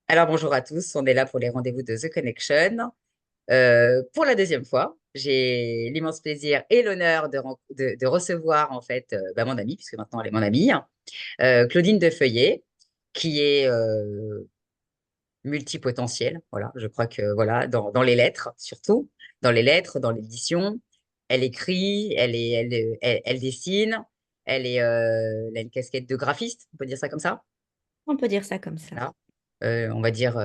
Alors bonjour à tous, on est là pour les rendez-vous de The Connection. Pour la deuxième fois, j'ai l'immense plaisir et l'honneur de recevoir en fait mon amie, puisque maintenant elle est mon amie, Claudine Defeuillet, qui est multipotentielle. Voilà, je crois que voilà, dans les lettres surtout, dans les lettres, dans l'édition, elle écrit, elle dessine, elle a une casquette de graphiste, on peut dire ça comme ça. On peut dire ça comme ça. Voilà. On va dire,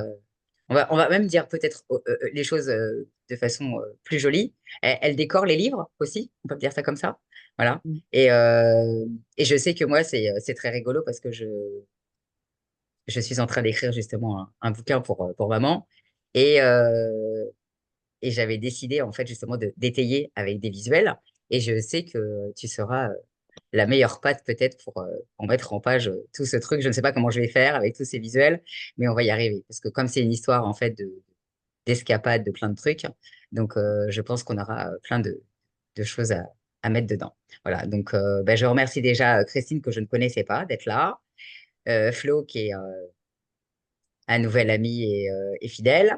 on va même dire peut-être les choses de façon plus jolie. Elle décore les livres aussi, on peut dire ça comme ça. Voilà. Mm. Et, euh, et je sais que moi, c'est très rigolo parce que je suis en train d'écrire justement un bouquin pour maman. Et, euh, et j'avais décidé en fait justement d'étayer avec des visuels. Et je sais que tu seras la meilleure patte peut-être pour mettre en page tout ce truc. Je ne sais pas comment je vais faire avec tous ces visuels, mais on va y arriver. Parce que comme c'est une histoire en fait d'escapade, de plein de trucs, donc je pense qu'on aura plein de choses à mettre dedans. Voilà, donc je remercie déjà Christine que je ne connaissais pas d'être là, Flo qui est un nouvel ami et fidèle.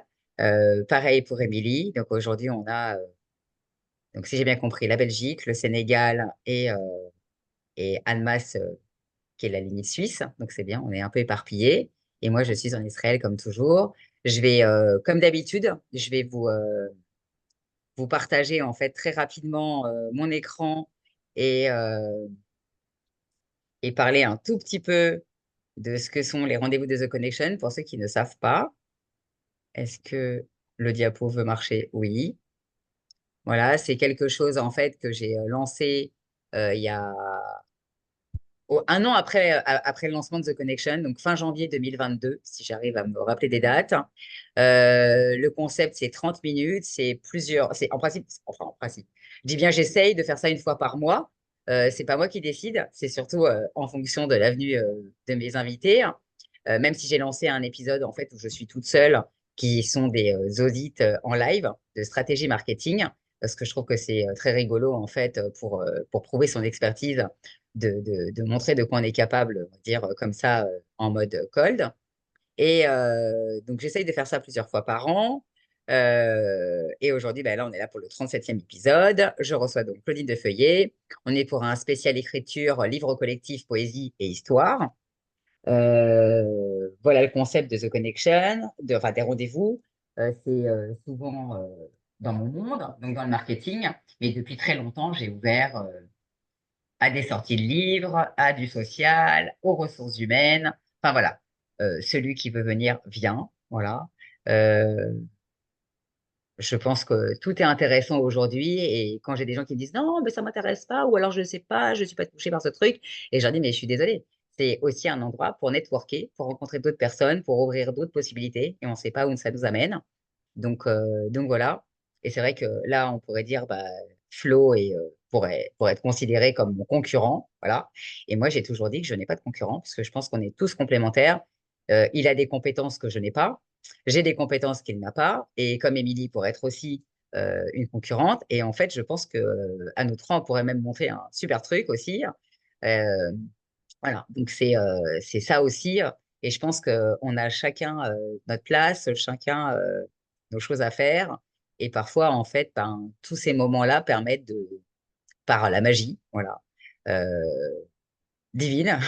Pareil pour Émilie. Donc aujourd'hui, on a, donc si j'ai bien compris, la Belgique, le Sénégal et Annemasse qui est la limite suisse. Donc c'est bien, on est un peu éparpillés. Et moi, je suis en Israël comme toujours. Je vais, comme d'habitude, je vais vous partager en fait très rapidement mon écran et, euh, et parler un tout petit peu de ce que sont les rendez-vous de The Connection pour ceux qui ne savent pas. Est-ce que le diapo veut marcher? Oui. Voilà, c'est quelque chose en fait que j'ai lancé il y a un an après le lancement de The Connection, donc fin janvier 2022, si j'arrive à me rappeler des dates. Le concept, c'est 30 minutes, c'est plusieurs, c'est en principe, enfin en principe, je dis bien j'essaye de faire ça une fois par mois. C'est pas moi qui décide, c'est surtout en fonction de l'avenue de mes invités. Même si j'ai lancé un épisode en fait où je suis toute seule, qui sont des audits en live de stratégie marketing, parce que je trouve que c'est très rigolo en fait pour prouver son expertise de montrer de quoi on est capable, on va dire comme ça, en mode cold. Et donc, j'essaye de faire ça plusieurs fois par an. Et aujourd'hui, là, on est là pour le 37e épisode. Je reçois donc Claudine Defeuillet. On est pour un spécial écriture, livre collectif, poésie et histoire. Voilà le concept de The Connection, enfin des rendez-vous. C'est souvent dans mon monde, donc dans le marketing. Mais depuis très longtemps, j'ai ouvert à des sorties de livres, à du social, aux ressources humaines. Enfin voilà, celui qui veut venir vient. Voilà. Euh, je pense que tout est intéressant aujourd'hui et quand j'ai des gens qui me disent non, mais ça m'intéresse pas ou alors je ne sais pas, je ne suis pas touchée par ce truc et je leur dis mais je suis désolée. C'est aussi un endroit pour networker, pour rencontrer d'autres personnes, pour ouvrir d'autres possibilités et on ne sait pas où ça nous amène. Donc voilà. Et c'est vrai que là, on pourrait dire, Flo pourrait être considéré comme mon concurrent. Voilà. Et moi, j'ai toujours dit que je n'ai pas de concurrent, parce que je pense qu'on est tous complémentaires. Il a des compétences que je n'ai pas. J'ai des compétences qu'il n'a pas. Et comme Émilie pourrait être aussi une concurrente. Et en fait, je pense que à nous trois, on pourrait même monter un super truc aussi. Euh, voilà. Donc c'est ça aussi. Et je pense qu'on a chacun notre place, chacun nos choses à faire. Et parfois, en fait, tous ces moments-là permettent par la magie, voilà, euh, divine,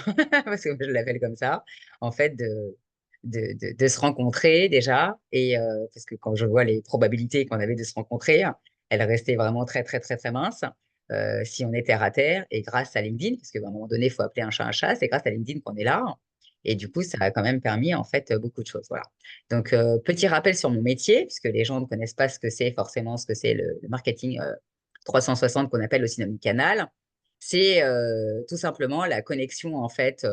parce que je l'appelle comme ça, en fait, de se rencontrer déjà. Et parce que quand je vois les probabilités qu'on avait de se rencontrer, elles restaient vraiment très, très, très, très minces. Si on est terre à terre, et grâce à LinkedIn, parce qu'à un moment donné, il faut appeler un chat, c'est grâce à LinkedIn qu'on est là. Et du coup, ça a quand même permis, en fait, beaucoup de choses. Voilà. Donc, petit rappel sur mon métier, puisque les gens ne connaissent pas ce que c'est forcément, ce que c'est le marketing 360 qu'on appelle aussi canal. C'est tout simplement la connexion en fait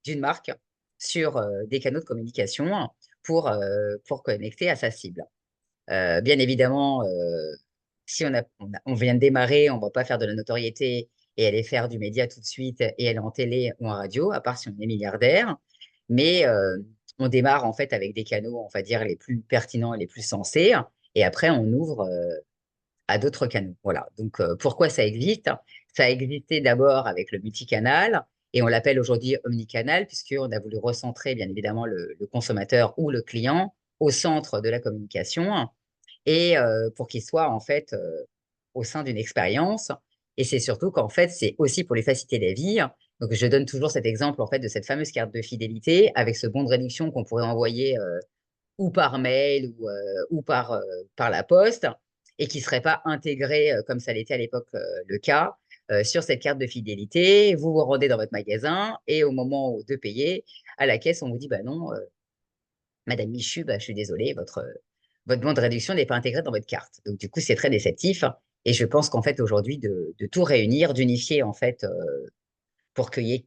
d'une marque sur des canaux de communication pour connecter à sa cible. Bien évidemment, si on vient de démarrer, on ne va pas faire de la notoriété et aller faire du média tout de suite et aller en télé ou en radio, à part si on est milliardaire. Mais on démarre en fait avec des canaux, on va dire, les plus pertinents et les plus sensés. Et après, on ouvre à d'autres canaux. Voilà. Donc, pourquoi ça existe? Ça a existé d'abord avec le multicanal. Et on l'appelle aujourd'hui omnicanal, puisqu'on a voulu recentrer, bien évidemment, le consommateur ou le client au centre de la communication et pour qu'il soit, en fait, au sein d'une expérience. Et c'est surtout qu'en fait, c'est aussi pour lui faciliter la vie. Donc, je donne toujours cet exemple, en fait, de cette fameuse carte de fidélité avec ce bon de réduction qu'on pourrait envoyer ou par mail ou par la poste et qui ne serait pas intégré, comme ça l'était à l'époque le cas, sur cette carte de fidélité. Vous vous rendez dans votre magasin et au moment de payer, à la caisse, on vous dit, bah non, Madame Michu, bah, je suis désolée, votre bon de réduction n'est pas intégré dans votre carte. Donc, du coup, c'est très déceptif. Et je pense qu'en fait, aujourd'hui, de tout réunir, d'unifier, en fait, pour qu'il n'y ait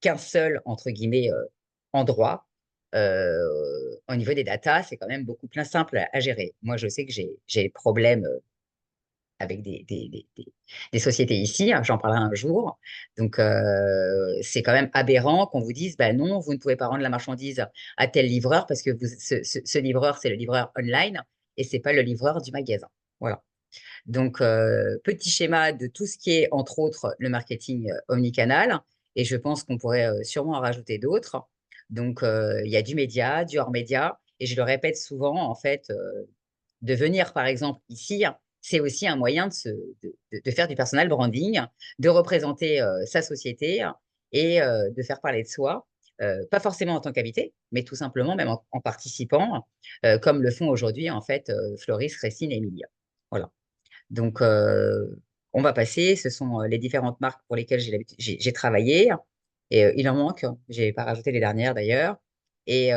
qu'un seul, entre guillemets, endroit, au niveau des datas, c'est quand même beaucoup plus simple à gérer. Moi, je sais que j'ai des problèmes avec des sociétés ici, hein, j'en parlerai un jour. Donc, c'est quand même aberrant qu'on vous dise, bah non, vous ne pouvez pas rendre la marchandise à tel livreur parce que ce livreur, c'est le livreur online et c'est pas le livreur du magasin. Voilà. Donc, petit schéma de tout ce qui est, entre autres, le marketing omnicanal. Et je pense qu'on pourrait sûrement en rajouter d'autres. Donc, il y a du média, du hors média. Et je le répète souvent, en fait, de venir, par exemple, ici, c'est aussi un moyen de faire du personal branding, de représenter sa société et de faire parler de soi. Pas forcément en tant qu'invité, mais tout simplement même en participant, comme le font aujourd'hui en fait Floris, Christine et Emilia. Voilà. Donc, on va passer. Ce sont les différentes marques pour lesquelles j'ai travaillé. Et il en manque. Je n'ai pas rajouté les dernières d'ailleurs. Et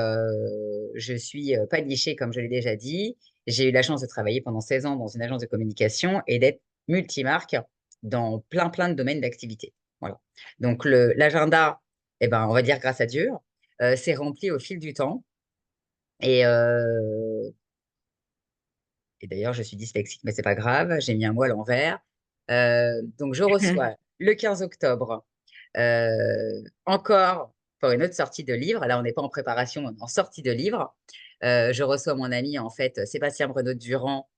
je suis pas nichée, comme je l'ai déjà dit. J'ai eu la chance de travailler pendant 16 ans dans une agence de communication et d'être multimarque dans plein de domaines d'activité. Voilà. Donc, l'agenda, eh ben, on va dire grâce à Dieu, s'est rempli au fil du temps. Et, et d'ailleurs, je suis dyslexique, mais c'est pas grave, j'ai mis un mot à l'envers. Donc, je reçois le 15 octobre encore pour une autre sortie de livre. Là, on n'est pas en préparation, on est en sortie de livre. Je reçois mon ami, en fait, Sébastien Brenaud-Durand,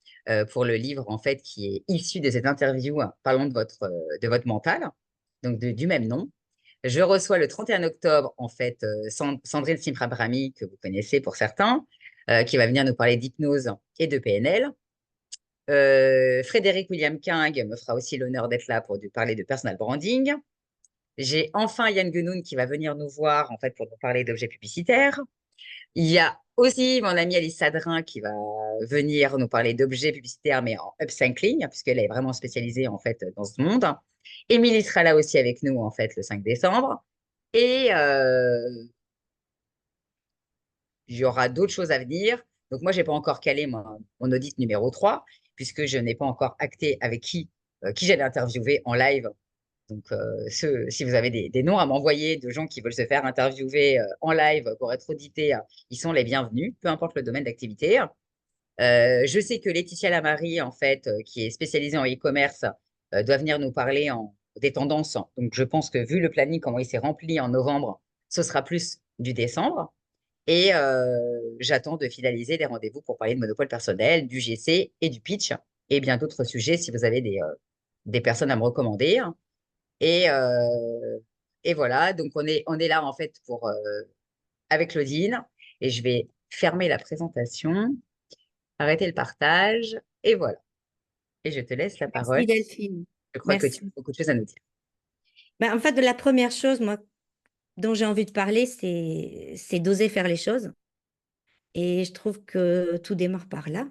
pour le livre, en fait, qui est issu de cette interview, hein, parlons de votre mental, donc du même nom. Je reçois le 31 octobre, en fait, Sandrine Simprabrami, que vous connaissez pour certains, qui va venir nous parler d'hypnose et de PNL. Frédéric William King me fera aussi l'honneur d'être là pour parler de personal branding. J'ai enfin Yann Guenoun qui va venir nous voir en fait pour nous parler d'objets publicitaires. Il y a aussi mon amie Alice Sadrin qui va venir nous parler d'objets publicitaires mais en upcycling puisqu'elle est vraiment spécialisée en fait dans ce monde. Émilie sera là aussi avec nous en fait le 5 décembre. Et il y aura d'autres choses à venir. Donc moi, je n'ai pas encore calé mon audit numéro 3 puisque je n'ai pas encore acté avec qui j'allais interviewer en live. Donc, si vous avez des noms à m'envoyer de gens qui veulent se faire interviewer en live pour être audités, ils sont les bienvenus, peu importe le domaine d'activité. Je sais que Laetitia Lamary, en fait, qui est spécialisée en e-commerce, doit venir nous parler des tendances. Donc, je pense que vu le planning, comment il s'est rempli en novembre, ce sera plus du décembre. Et j'attends de finaliser les rendez-vous pour parler de monopole personnel, du GC et du pitch et bien d'autres sujets si vous avez des personnes à me recommander. Et, et voilà, donc on est là en fait avec Claudine et je vais fermer la présentation, arrêter le partage et voilà. Et je te laisse la parole. Merci Delphine. Je crois que tu as Merci. beaucoup de choses à nous dire. Ben, en fait, la première chose, moi, dont j'ai envie de parler, c'est d'oser faire les choses. Et je trouve que tout démarre par là,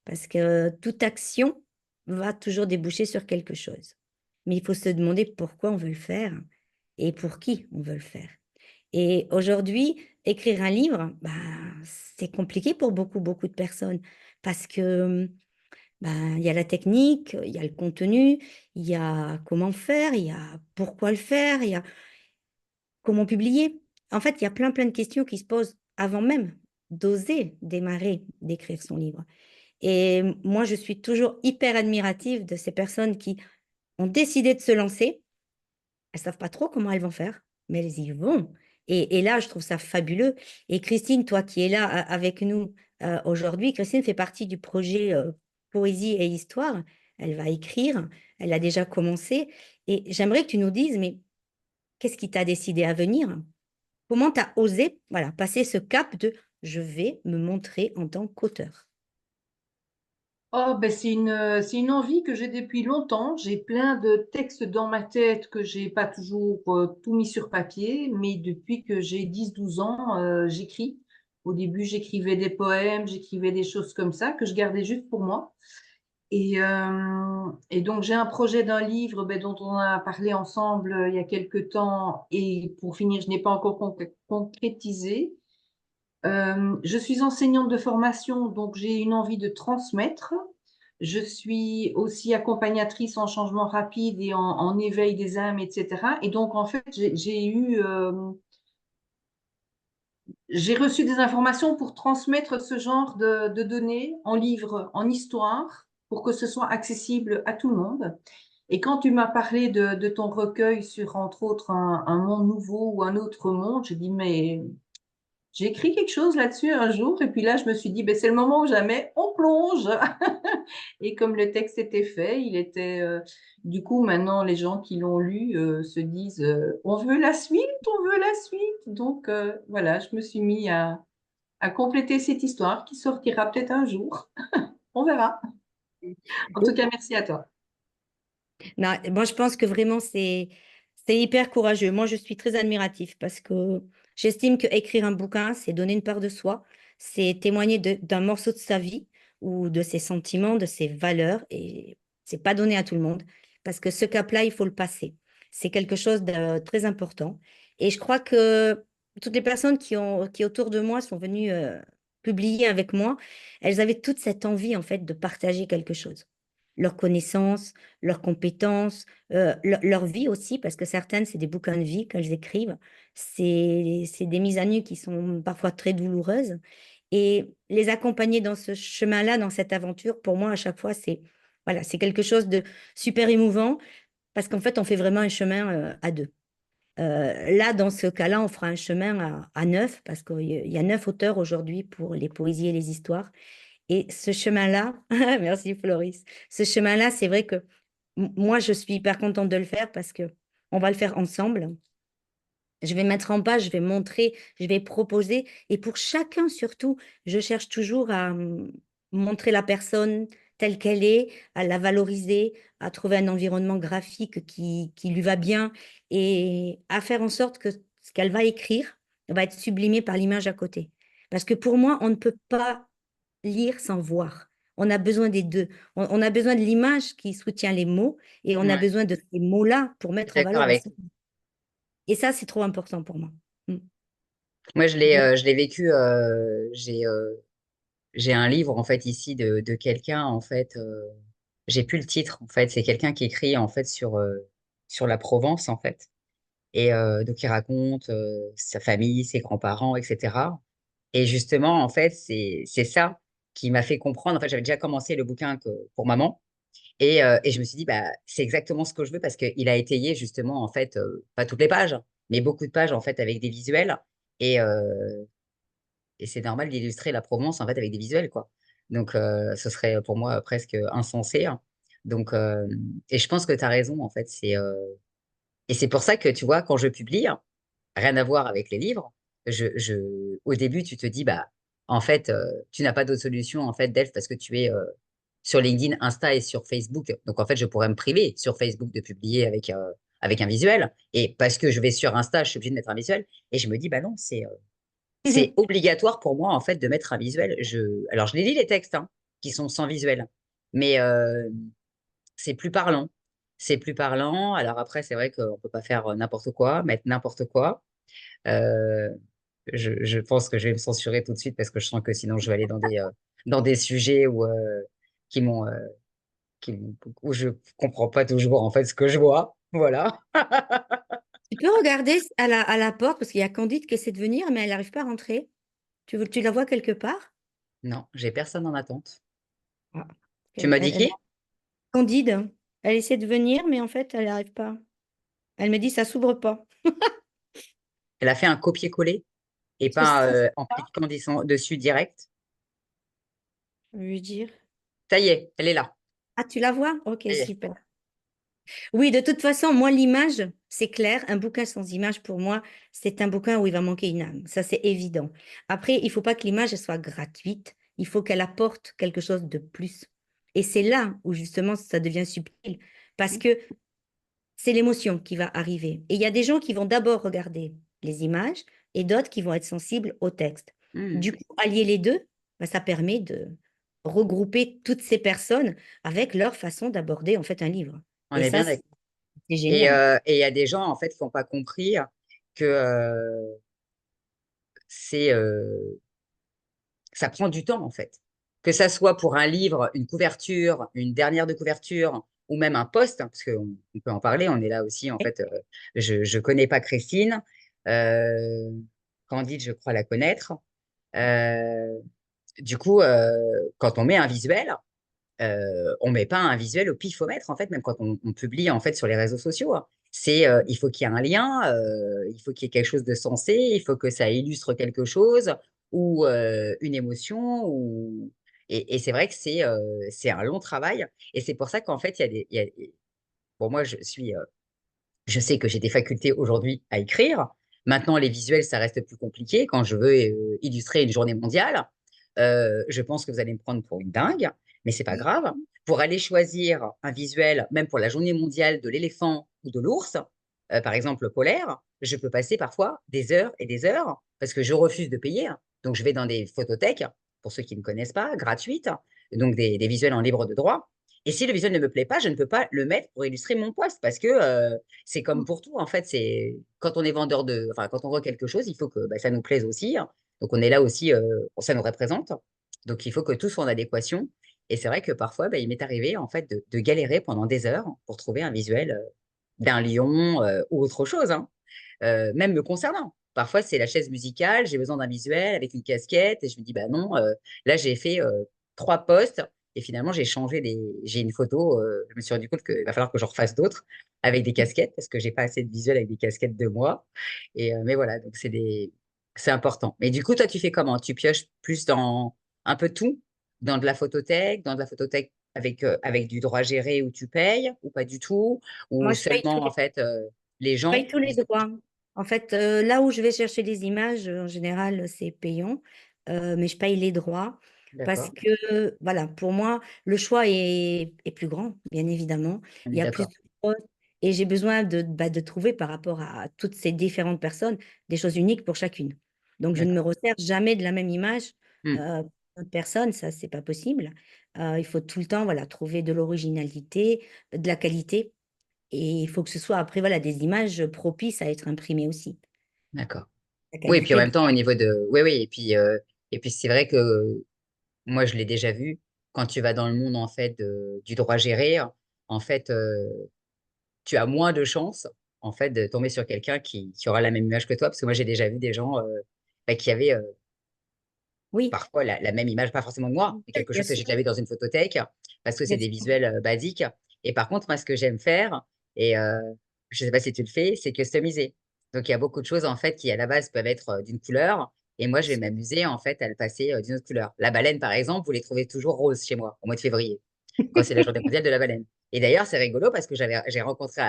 parce que toute action va toujours déboucher sur quelque chose. Mais il faut se demander pourquoi on veut le faire et pour qui on veut le faire. Et aujourd'hui, écrire un livre, c'est compliqué pour beaucoup de personnes parce que il y a la technique, il y a le contenu, il y a comment faire, il y a pourquoi le faire, il y a comment publier. En fait, il y a plein de questions qui se posent avant même d'oser démarrer d'écrire son livre. Et moi, je suis toujours hyper admirative de ces personnes qui ont décidé de se lancer. Elles savent pas trop comment elles vont faire, mais elles y vont. Et là, je trouve ça fabuleux. Et Christine, toi qui es là avec nous aujourd'hui, Christine fait partie du projet Poésie et Histoire. Elle va écrire, elle a déjà commencé. Et j'aimerais que tu nous dises, mais qu'est-ce qui t'a décidé à venir? Comment tu as osé, voilà, passer ce cap de je vais me montrer en tant qu'auteur? Oh, ben c'est une envie que j'ai depuis longtemps. J'ai plein de textes dans ma tête que j'ai pas toujours tout mis sur papier, mais depuis que j'ai 10 12 ans, j'écris. Au début, j'écrivais des poèmes, j'écrivais des choses comme ça que je gardais juste pour moi. Et donc, j'ai un projet d'un livre ben, dont on a parlé ensemble il y a quelque temps. Et pour finir, je n'ai pas encore concrétisé. Je suis enseignante de formation, donc j'ai une envie de transmettre. Je suis aussi accompagnatrice en changement rapide et en éveil des âmes, etc. Et donc, en fait, j'ai reçu des informations pour transmettre ce genre de données en livre, en histoire, pour que ce soit accessible à tout le monde. Et quand tu m'as parlé de ton recueil sur, entre autres, un monde nouveau ou un autre monde, j'ai dit, mais j'ai écrit quelque chose là-dessus un jour, et puis là, je me suis dit, ben, c'est le moment où jamais on plonge. Et comme le texte était fait, il était. Du coup, maintenant, les gens qui l'ont lu se disent, on veut la suite, on veut la suite. Donc, voilà, je me suis mis à compléter cette histoire qui sortira peut-être un jour. On verra. En tout cas, merci à toi. Non, moi, je pense que vraiment, c'est hyper courageux. Moi, je suis très admiratif parce que j'estime que écrire un bouquin, c'est donner une part de soi, c'est témoigner d'un morceau de sa vie ou de ses sentiments, de ses valeurs, et c'est pas donné à tout le monde parce que ce cap-là, il faut le passer. C'est quelque chose de très important. Et je crois que toutes les personnes qui autour de moi sont venues publier avec moi, elles avaient toute cette envie, en fait, de partager quelque chose. Leurs connaissances, leurs compétences, leur vie aussi, parce que certaines, c'est des bouquins de vie qu'elles écrivent. C'est des mises à nu qui sont parfois très douloureuses. Et les accompagner dans ce chemin-là, dans cette aventure, pour moi, à chaque fois, c'est voilà, c'est quelque chose de super émouvant, parce qu'en fait, on fait vraiment un chemin à deux. Là, dans ce cas-là, on fera un chemin à neuf, parce qu'il y a 9 auteurs aujourd'hui pour les poésies et les histoires. Et ce chemin-là, merci Floris, ce chemin-là, c'est vrai que moi, je suis hyper contente de le faire parce que on va le faire ensemble. Je vais mettre en page, je vais montrer, je vais proposer. Et pour chacun, surtout, je cherche toujours à montrer la personne telle qu'elle est, à la valoriser, à trouver un environnement graphique qui lui va bien et à faire en sorte que ce qu'elle va écrire va être sublimé par l'image à côté. Parce que pour moi, on ne peut pas lire sans voir. On a besoin des deux. On a besoin de l'image qui soutient les mots et on a Ouais, besoin de ces mots-là pour je suis mettre en d'accord valeur avec. et ça, c'est trop important pour moi. Mm. Moi, Donc, je l'ai vécu. J'ai un livre en fait ici de quelqu'un en fait. J'ai plus le titre en fait. C'est quelqu'un qui écrit en fait sur la Provence en fait. Et donc il raconte sa famille, ses grands-parents, etc. Et justement en fait c'est ça qui m'a fait comprendre. En fait, j'avais déjà commencé le bouquin pour maman. Et je me suis dit, bah, c'est exactement ce que je veux parce qu'il a étayé justement, en fait, pas toutes les pages, mais beaucoup de pages, en fait, avec des visuels. Et, euh, et c'est normal d'illustrer la Provence, en fait, avec des visuels, quoi. Donc, ce serait pour moi presque insensé, hein. Donc, et je pense que tu as raison, en fait. Et c'est pour ça que, tu vois, quand je publie, rien à voir avec les livres, au début, tu te dis, bah, en fait, tu n'as pas d'autre solution, en fait, Delphes, parce que tu es sur LinkedIn, Insta et sur Facebook. Donc, en fait, je pourrais me priver sur Facebook de publier avec un visuel. Et parce que je vais sur Insta, je suis obligée de mettre un visuel. Et je me dis, bah non, c'est obligatoire pour moi, en fait, de mettre un visuel. Alors, je les lis, les textes, hein, qui sont sans visuel. Mais c'est plus parlant. C'est plus parlant. Alors après, c'est vrai qu'on ne peut pas faire n'importe quoi, mettre n'importe quoi. Euh, je pense que je vais me censurer tout de suite parce que je sens que sinon je vais aller dans des sujets qui m'ont, euh, où je comprends pas toujours en fait ce que je vois. Voilà. tu peux regarder à la porte parce qu'il y a Candide qui essaie de venir, mais elle n'arrive pas à rentrer. Tu la vois quelque part? Non, j'ai personne en attente. Ah, Tu m'as dit qui? Candide, elle essaie de venir, mais en fait, elle n'arrive pas. Elle me dit, ça s'ouvre pas. Elle a fait un copier-coller et Je pas sais en pas. cliquant dessus direct. Je vais lui dire. Ça y est, elle est là. Ah, tu la vois? Ok, Ça y est. super. Oui, de toute façon, moi, l'image, c'est clair. Un bouquin sans image, pour moi, c'est un bouquin où il va manquer une âme. Ça, c'est évident. Après, il faut pas que l'image elle soit gratuite. Il faut qu'elle apporte quelque chose de plus. Et c'est là où, justement, ça devient subtil. Parce que c'est l'émotion qui va arriver. Et il y a des gens qui vont d'abord regarder les images et d'autres qui vont être sensibles au texte. Hmm. Du coup, allier les deux, bah, ça permet de regrouper toutes ces personnes avec leur façon d'aborder en fait un livre. On Et est ça, bien c'est d'accord. génial. Et il y a des gens, en fait, qui n'ont pas compris que c'est ça prend du temps, en fait. Que ça soit pour un livre, une couverture, une dernière de couverture, ou même un post, hein, parce qu'on peut en parler, on est là aussi, en fait, je ne connais pas Christine. Euh, Candide, je crois la connaître. Euh, du coup, quand on met un visuel, on met pas un visuel au pifomètre, en fait, même quand on publie, en fait, sur les réseaux sociaux, hein. Il faut qu'il y ait un lien, il faut qu'il y ait quelque chose de sensé, il faut que ça illustre quelque chose ou une émotion. Et c'est vrai que c'est un long travail. Et c'est pour ça qu'en fait, bon, moi, je sais que j'ai des facultés aujourd'hui à écrire. Maintenant, les visuels, ça reste plus compliqué. Quand je veux illustrer une journée mondiale, je pense que vous allez me prendre pour une dingue, mais c'est pas grave. Pour aller choisir un visuel, même pour la journée mondiale de l'éléphant ou de l'ours, par exemple le polaire, je peux passer parfois des heures et des heures parce que je refuse de payer. Donc, je vais dans des photothèques, pour ceux qui ne connaissent pas, gratuites, donc des visuels en libre de droit. Et si le visuel ne me plaît pas, je ne peux pas le mettre pour illustrer mon poste parce que c'est comme pour tout, en fait. C'est quand on est vendeur enfin, quand on voit quelque chose, il faut que bah, ça nous plaise aussi, hein. Donc, on est là aussi, ça nous représente. Donc, il faut que tout soit en adéquation. Et c'est vrai que parfois, bah, il m'est arrivé, en fait, de galérer pendant des heures pour trouver un visuel d'un lion ou autre chose, hein. Même me concernant. Parfois, c'est la chaise musicale, j'ai besoin d'un visuel avec une casquette, et je me dis, bah non, là, j'ai fait 3 postes, et finalement, j'ai une photo, je me suis rendu compte qu'il va falloir que j'en refasse d'autres avec des casquettes, parce que j'ai pas assez de visuels avec des casquettes de moi. Mais voilà, donc c'est important. Mais du coup, toi, tu fais comment? Tu pioches plus dans un peu tout, dans de la photothèque avec du droit géré où tu payes, ou pas du tout, ou Moi, je paye tous seulement, en fait, les je paye gens. tous les droits. En fait, là où je vais chercher des images, en général, c'est payant, mais je paye les droits parce D'accord, que, voilà, pour moi, le choix est plus grand, bien évidemment. on Il est y a plus d'accord. de choses et j'ai besoin de trouver par rapport à toutes ces différentes personnes des choses uniques pour chacune. Donc, je ne me D'accord. resserre jamais de la même image Hmm. pour une autre personne, ça, c'est pas possible. Il faut tout le temps, voilà, trouver de l'originalité, de la qualité. Et il faut que ce soit après, voilà, des images propices à être imprimées aussi. D'accord. La Oui, et puis en qualité même de... temps, au niveau de. Oui, oui, et puis c'est vrai que moi, je l'ai déjà vu, quand tu vas dans le monde, en fait, du droit géré, en fait, tu as moins de chances, en fait, de tomber sur quelqu'un qui aura la même image que toi, parce que moi, j'ai déjà vu des gens bah, qui avaient Oui, parfois la même image, pas forcément de moi, mais oui, quelque bien chose que j'ai sûr, déjà vu dans une photothèque, parce que c'est bien des sûr. visuels basiques. Et par contre, moi, ce que j'aime faire, et je ne sais pas si tu le fais, c'est customiser. Donc, il y a beaucoup de choses, en fait, qui, à la base, peuvent être d'une couleur. Et moi, je vais m'amuser, en fait, à le passer d'une autre couleur. La baleine, par exemple, vous les trouvez toujours roses chez moi, au mois de février, quand c'est la journée mondiale de la baleine. Et d'ailleurs, c'est rigolo parce que j'ai rencontré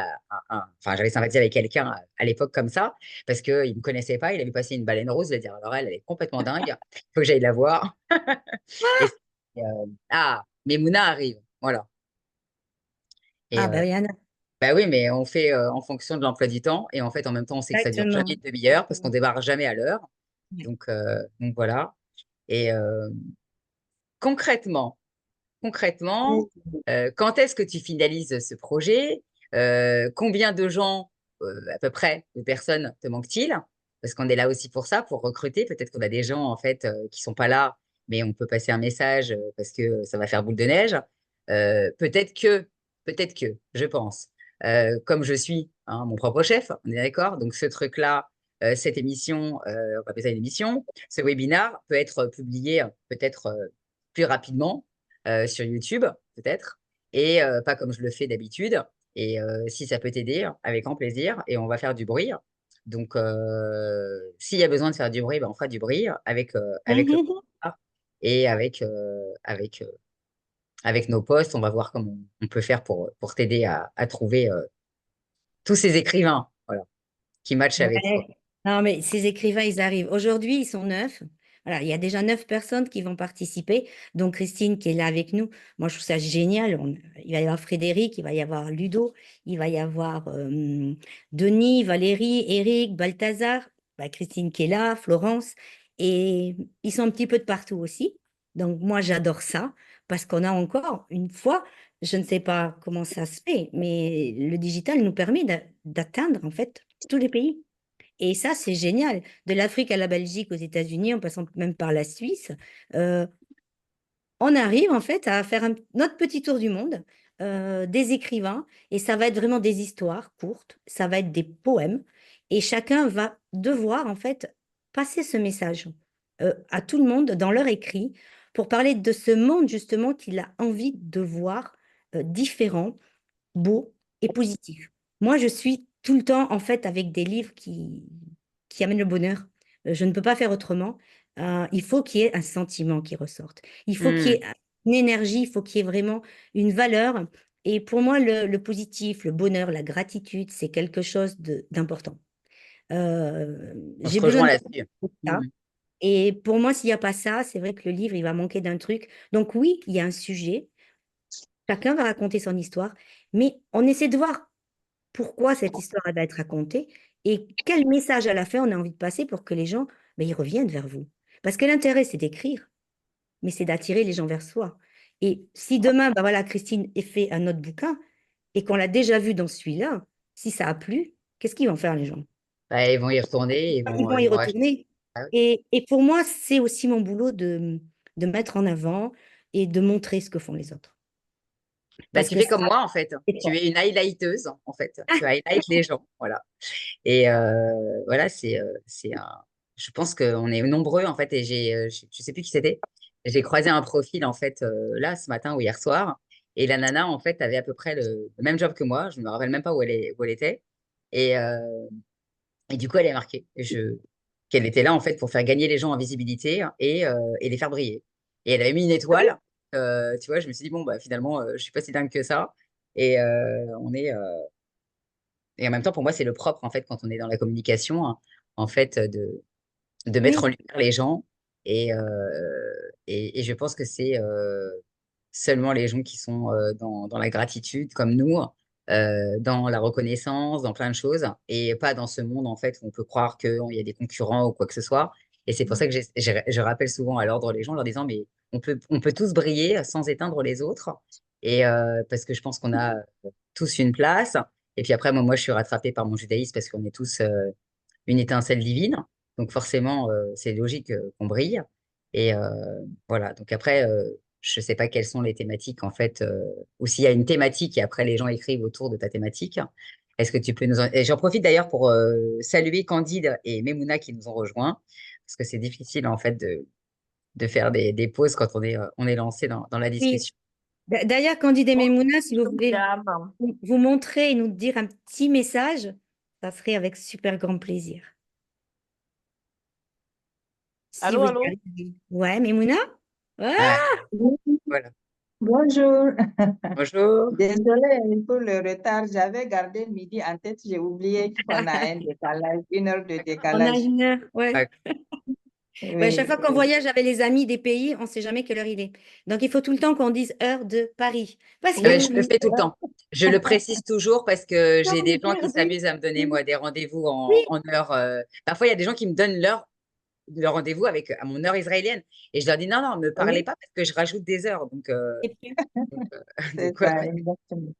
enfin, j'avais sympathisé avec quelqu'un à l'époque comme ça, parce qu'il ne me connaissait pas, il avait passé une baleine rose, il a dit, alors elle est complètement dingue, il faut que j'aille la voir. Et, mais Mouna arrive, voilà. Et Ah, ben, il y en a. bah oui, mais on fait en fonction de l'emploi du temps, et en fait, en même temps, on sait que ça dure jamais Exactement. une demi-heure, parce qu'on Exactement. démarre jamais à l'heure. Ouais. Donc voilà. Et concrètement, concrètement, quand est-ce que tu finalises ce projet? Combien de gens, à peu près, de personnes te manque-t-il? Parce qu'on est là aussi pour ça, pour recruter. Peut-être qu'on a des gens, en fait, qui sont pas là, mais on peut passer un message parce que ça va faire boule de neige. Peut-être peut-être que, je pense, comme je suis hein, mon propre chef, on est d'accord? Donc, ce truc-là, cette émission, on va appeler ça une émission, ce webinar peut être publié peut-être plus rapidement sur YouTube, peut-être, et pas comme je le fais d'habitude. Et si ça peut t'aider, avec grand plaisir, et on va faire du bruit. Donc, s'il y a besoin de faire du bruit, ben, on fera du bruit avec le Mhm. et avec avec nos postes, on va voir comment on peut faire pour t'aider à trouver tous ces écrivains, voilà, qui matchent avec toi. Ouais. Non, mais ces écrivains, ils arrivent. Aujourd'hui, ils sont 9. Voilà, il y a déjà 9 personnes qui vont participer, dont Christine qui est là avec nous. Moi, je trouve ça génial. Il va y avoir Frédéric, il va y avoir Ludo, il va y avoir Denis, Valérie, Eric, Balthazar, bah, Christine qui est là, Florence. Et ils sont un petit peu de partout aussi. Donc, moi, j'adore ça parce qu'on a encore une fois, je ne sais pas comment ça se fait, mais le digital nous permet d'atteindre en fait tous les pays. Et ça, c'est génial. De l'Afrique à la Belgique, aux États-Unis, en passant même par la Suisse, euh, on arrive en fait à faire notre petit tour du monde, des écrivains, et ça va être vraiment des histoires courtes, ça va être des poèmes, et chacun va devoir en fait passer ce message à tout le monde dans leur écrit pour parler de ce monde justement qu'il a envie de voir différent, beau et positif. Moi, je suis tout le temps, en fait, avec des livres qui amènent le bonheur. Je ne peux pas faire autrement. Il faut qu'il y ait un sentiment qui ressorte. Il faut qu'il y Hmm. ait une énergie, il faut qu'il y ait vraiment une valeur. Et pour moi, le positif, le bonheur, la gratitude, c'est quelque chose d'important. On se J'ai besoin rejoint de là-dessus. ça. Hmm. Et pour moi, s'il n'y a pas ça, c'est vrai que le livre, il va manquer d'un truc. Donc oui, il y a un sujet. Chacun va raconter son histoire, mais on essaie de voir pourquoi cette histoire elle va être racontée et quel message à la fin on a envie de passer pour que les gens ils reviennent vers vous. Parce que l'intérêt, c'est d'écrire, mais c'est d'attirer les gens vers soi. Et si demain, bah voilà, Christine ait fait un autre bouquin et qu'on l'a déjà vu dans celui-là, si ça a plu, qu'est-ce qu'ils vont faire les gens? Bah, ils vont y retourner, Ils vont y ils vont acheter. retourner. Ah oui. Et pour moi, c'est aussi mon boulot de mettre en avant et de montrer ce que font les autres. Bah, Parce tu que fais ça, comme moi, en fait. c'est Tu fort. es une highlighteuse, en fait. Tu highlights les gens, voilà. Et voilà, c'est un... Je pense qu'on est nombreux, en fait, et je sais plus qui c'était. J'ai croisé un profil, en fait, là, ce matin ou hier soir. Et la nana, en fait, avait à peu près le même job que moi. Je ne me rappelle même pas où elle était. Et, et du coup, elle est marquée. Qu'elle était là, en fait, pour faire gagner les gens en visibilité et les faire briller. Et elle avait mis une étoile. Tu vois, je me suis dit, bon, bah, finalement, je suis pas si dingue que ça. Et, et en même temps, pour moi, c'est le propre, en fait, quand on est dans la communication, hein, en fait, de mettre en Oui, lumière les gens. Et, et je pense que c'est seulement les gens qui sont dans la gratitude, comme nous, dans la reconnaissance, dans plein de choses, et pas dans ce monde, en fait, où on peut croire qu'il y a des concurrents ou quoi que ce soit. Et c'est pour ça que je rappelle souvent à l'ordre les gens, en leur disant, mais on peut tous briller sans éteindre les autres. Et parce que je pense qu'on a tous une place. Et puis après, moi, je suis rattrapée par mon judaïsme parce qu'on est tous une étincelle divine. Donc forcément, c'est logique qu'on brille. Et voilà. Donc après, je ne sais pas quelles sont les thématiques en fait, ou s'il y a une thématique et après les gens écrivent autour de ta thématique. Est-ce que tu peux nous en... Et j'en profite d'ailleurs pour saluer Candide et Memouna qui nous ont rejoints, parce que c'est difficile en fait de faire des pauses quand on est lancé dans la oui. discussion. D'ailleurs, Candide et Memouna, si vous voulez Jam. vous montrer et nous dire un petit message, ça serait avec super grand plaisir. Si Allô, vous y allô? arrivez. Ouais, Memouna? Ouais. Ah, Oui, voilà. bonjour. Bonjour. Désolée pour le retard. J'avais gardé midi en tête. J'ai oublié qu'on a un décalage, 1 heure de On a décalage. une heure, ouais. Ah, Ouais, chaque Oui, fois qu'on voyage avec les amis des pays, on ne sait jamais quelle heure il est. Donc, il faut tout le temps qu'on dise heure de Paris. Parce que ouais, oui, je le oui. fais tout le temps. Je le précise toujours parce que j'ai des gens qui heure de- s'amusent à me donner, moi, des rendez-vous Oui, en heure. Parfois, il y a des gens qui me donnent leur rendez-vous à mon heure israélienne. Et je leur dis, non, non, ne me parlez Oui, pas parce que je rajoute des heures. et puis, Donc, c'est donc, ouais, ça, ouais. exactement.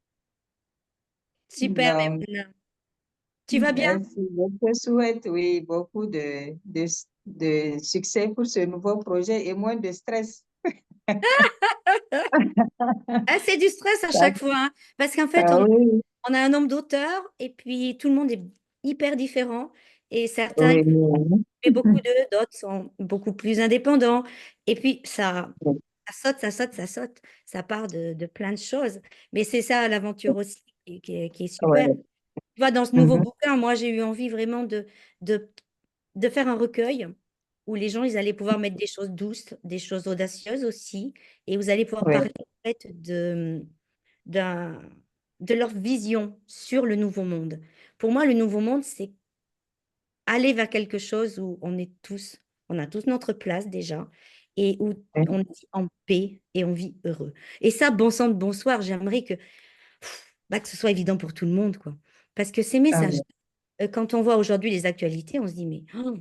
super, Donc, Memouna. Tu vas bien? merci. Je te souhaite, oui, beaucoup de succès pour ce nouveau projet et moins de stress. Ah, c'est du stress à chaque fois, hein. Parce qu'en fait, Ah oui, on a un nombre d'auteurs et puis tout le monde est hyper différent. Et certains oui, oui. fait beaucoup d'eux, d'autres sont beaucoup plus indépendants. Et puis, ça saute, ça saute, ça saute. Ça part de plein de choses. Mais c'est ça l'aventure aussi qui est super. Ouais. Tu vois, dans ce nouveau Mhm. bouquin, moi, j'ai eu envie vraiment de, de faire un recueil où les gens, ils allaient pouvoir mettre des choses douces, des choses audacieuses aussi. Et vous allez pouvoir Ouais. parler fait, d'un, de leur vision sur le nouveau monde. Pour moi, le nouveau monde, c'est aller vers quelque chose où on a tous notre place déjà, et où on vit en paix et on vit heureux. Et ça, bon sang de bonsoir, j'aimerais que ce soit évident pour tout le monde, quoi. Parce que ces Ah messages, oui. quand on voit aujourd'hui les actualités, on se dit, mais oh,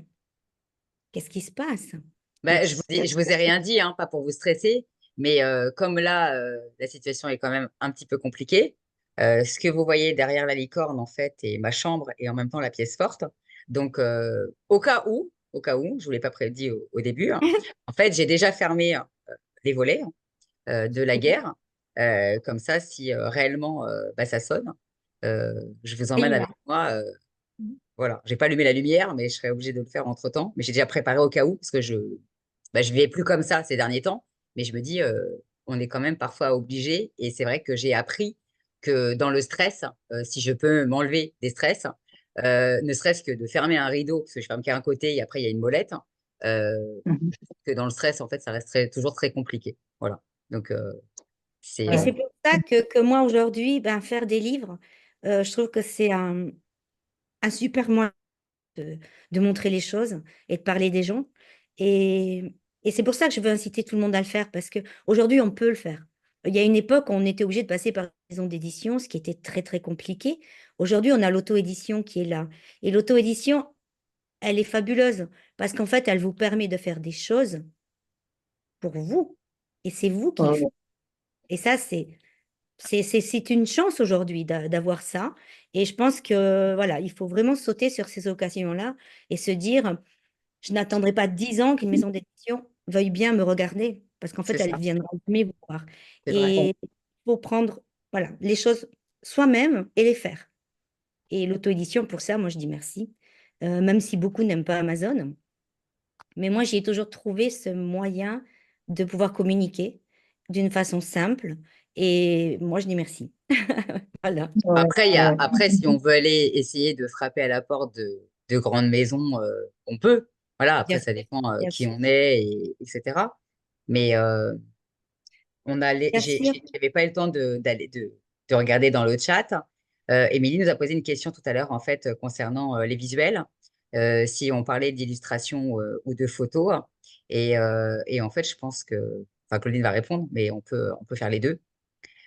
qu'est-ce qui se passe? Ben, je vous ai rien dit, hein, pas pour vous stresser, mais comme là, la situation est quand même un petit peu compliquée, ce que vous voyez derrière la licorne, en fait, est ma chambre et en même temps la pièce forte. Donc, au cas où, je vous l'ai pas prédit au début, hein, en fait, j'ai déjà fermé les volets de la guerre. Comme ça, si réellement bah, ça sonne, je vous Et emmène avec là. moi. Voilà, j'ai pas allumé la lumière, mais je serais obligée de le faire entre-temps. Mais j'ai déjà préparé au cas où, parce que je vivais plus comme ça ces derniers temps. Mais je me dis, on est quand même parfois obligé. Et c'est vrai que j'ai appris que dans le stress, si je peux m'enlever des stress, ne serait-ce que de fermer un rideau, parce que je ferme qu'un côté et après il y a une molette, Mhm. je trouve que dans le stress, en fait, ça resterait toujours très compliqué. Voilà. Donc, c'est Et c'est Ouais. pour ça que moi, aujourd'hui, ben, faire des livres, je trouve que c'est un super moyen de montrer les choses et de parler des gens. Et c'est pour ça que je veux inciter tout le monde à le faire, parce qu'aujourd'hui, on peut le faire. Il y a une époque, on était obligé de passer par une maison d'édition, ce qui était très, très compliqué. Aujourd'hui, on a l'auto-édition qui est là. Et l'auto-édition, elle est fabuleuse, parce qu'en fait, elle vous permet de faire des choses pour vous. Et c'est vous qui le faites. Ouais. Et ça, c'est une chance aujourd'hui d'avoir ça. Et je pense que voilà, il faut vraiment sauter sur ces occasions-là et se dire, je n'attendrai pas 10 ans qu'une maison d'édition veuille bien me regarder, parce qu'en c'est fait, elle ça, viendra jamais vous voir. c'est vrai. Et il faut prendre voilà, les choses soi-même et les faire. Et l'auto-édition, pour ça, moi, je dis merci. Même si beaucoup n'aiment pas Amazon, mais moi, j'ai toujours trouvé ce moyen de pouvoir communiquer d'une façon simple. Et moi, je dis merci. Voilà. Ouais, Après, ouais. après, si on veut aller essayer de frapper à la porte de grandes maisons, on peut. Voilà, Bien après, ça sûr, dépend bien qui sûr. on est, etc. Mais Bien sûr. j'avais pas eu le temps de regarder dans le chat. Émilie nous a posé une question tout à l'heure, en fait, concernant les visuels, si on parlait d'illustration ou de photos. Et en fait, je pense que, enfin, Claudine va répondre, mais on peut faire les deux.